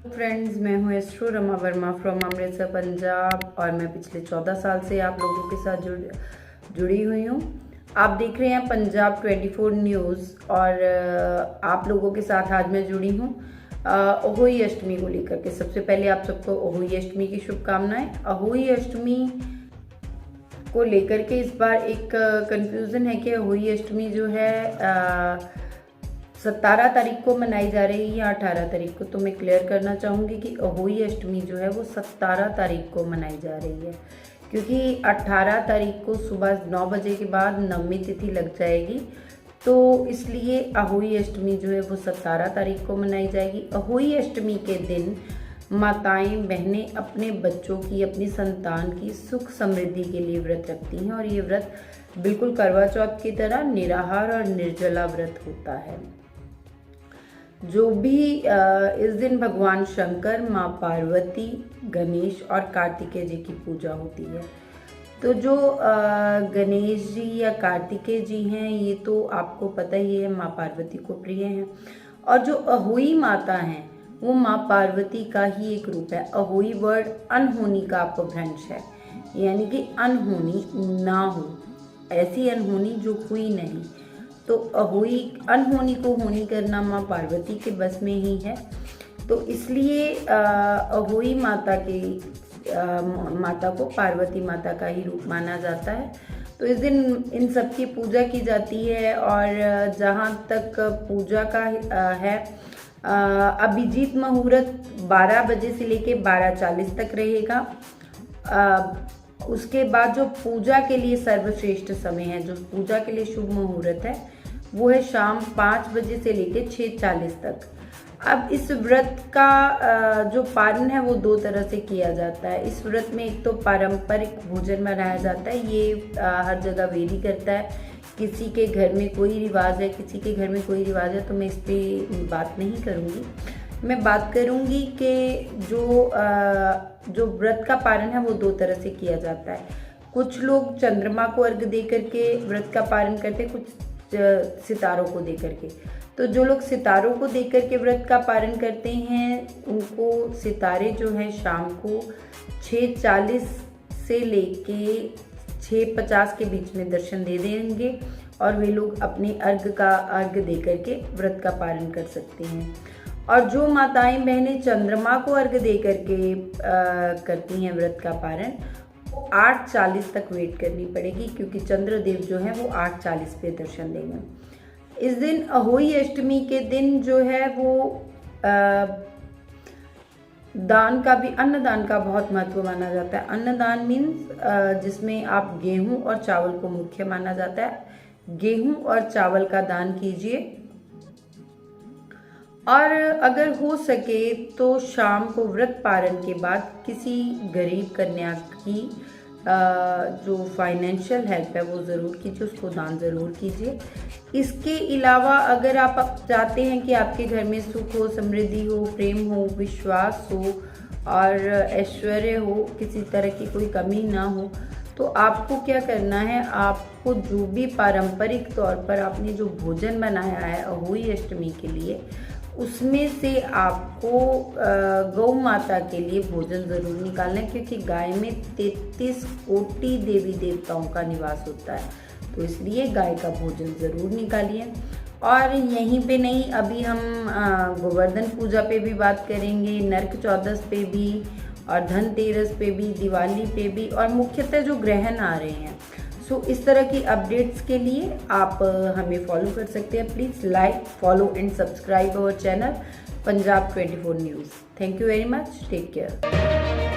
Friends, मैं हूँ astro Rama Verma from Amritsar Punjab और मैं पिछले 14 साल से आप लोगों के साथ जुड़ी हुई हूँ। आप देख रहे हैं पंजाब 24 न्यूज़ और आप लोगों के साथ आज मैं जुड़ी हूँ अहोई अष्टमी को लेकर के। सबसे पहले आप सबको अहोई अष्टमी की शुभकामनाएं। अहोई अष्टमी को लेकर के इस बार एक कंफ्यूजन है कि अहोई अष्टमी जो है 17 तारीख को मनाई जा रही है या 18 तारीख को। तो मैं क्लियर करना चाहूँगी कि अहोई अष्टमी जो है वो 17 तारीख को मनाई जा रही है, क्योंकि 18 तारीख को सुबह 9 बजे के बाद नवमी तिथि लग जाएगी। तो इसलिए अहोई अष्टमी जो है वो 17 तारीख को मनाई जाएगी। अहोई अष्टमी के दिन माताएं बहनें अपने बच्चों की, अपनी संतान की सुख समृद्धि के लिए व्रत रखती हैं और ये व्रत बिल्कुल करवा चौथ की तरह निराहार और निर्जला व्रत होता है। जो भी इस दिन भगवान शंकर, माँ पार्वती, गणेश और कार्तिकेय जी की पूजा होती है। तो जो गणेश जी या कार्तिकेय जी हैं ये तो आपको पता ही है, माँ पार्वती को प्रिय हैं। और जो अहोई माता हैं वो माँ पार्वती का ही एक रूप है। अहोई वर्ड अनहोनी का अपभ्रंश है, यानी कि अनहोनी ना हो, ऐसी अनहोनी जो हुई नहीं। तो अहोई अनहोनी को होनी करना माँ पार्वती के बस में ही है। तो इसलिए अहोई माता को पार्वती माता का ही रूप माना जाता है। तो इस दिन इन सब की पूजा की जाती है और जहाँ तक पूजा का है, अभिजीत मुहूर्त 12 बजे से लेके 12:40 तक रहेगा। उसके बाद जो पूजा के लिए सर्वश्रेष्ठ समय है, जो पूजा के लिए शुभ मुहूर्त है, वो है शाम 5 बजे से लेके 6:40 तक। अब इस व्रत का जो पालन है वो 2 तरह से किया जाता है। इस व्रत में एक तो पारंपरिक भोजन बनाया जाता है, ये हर जगह वेरी करता है। किसी के घर में कोई रिवाज है, किसी के घर में कोई रिवाज है, तो मैं इस पर बात नहीं करूँगी। मैं बात करूँगी कि जो व्रत का पालन है वो 2 तरह से किया जाता है। कुछ लोग चंद्रमा को अर्घ दे करके व्रत का पालन करते हैं, कुछ सितारों को दे करके। तो जो लोग सितारों को दे करके व्रत का पालन करते हैं उनको सितारे जो हैं शाम को 6:40 से लेके 6:50 के बीच में दर्शन दे देंगे और वे लोग अपने अर्घ दे करके व्रत का पालन कर सकते हैं। और जो माताएं बहनें चंद्रमा को अर्घ दे करके करती हैं व्रत का पालन, 8:40 तक वेट करनी पड़ेगी, क्योंकि चंद्रदेव जो है वो 8:40 पे दर्शन देंगे। इस दिन अहोई अष्टमी के दिन जो है वो दान का भी, अन्नदान का बहुत महत्व माना जाता है। अन्नदान मीन्स जिसमें आप गेहूं और चावल को मुख्य माना जाता है। गेहूं और चावल का दान कीजिए और अगर हो सके तो शाम को व्रत पारण के बाद किसी गरीब कन्या की जो फाइनेंशियल हेल्प है वो ज़रूर कीजिए, उसको दान ज़रूर कीजिए। इसके अलावा अगर आप चाहते हैं कि आपके घर में सुख हो, समृद्धि हो, प्रेम हो, विश्वास हो और ऐश्वर्य हो, किसी तरह की कोई कमी ना हो, तो आपको क्या करना है, आपको जो भी पारंपरिक तौर पर आपने जो भोजन बनाया है अहोई अष्टमी के लिए, उसमें से आपको गौ माता के लिए भोजन ज़रूर निकालना है, क्योंकि गाय में 33 कोटि देवी देवताओं का निवास होता है। तो इसलिए गाय का भोजन ज़रूर निकालिए। और यहीं पे नहीं, अभी हम गोवर्धन पूजा पे भी बात करेंगे, नरक चौदस पे भी और धनतेरस पे भी, दिवाली पे भी, और मुख्यतः जो ग्रहण आ रहे हैं। सो इस तरह की अपडेट्स के लिए आप हमें फॉलो कर सकते हैं। Please like, follow and subscribe our channel Punjab 24 news. Thank you very much. Take care.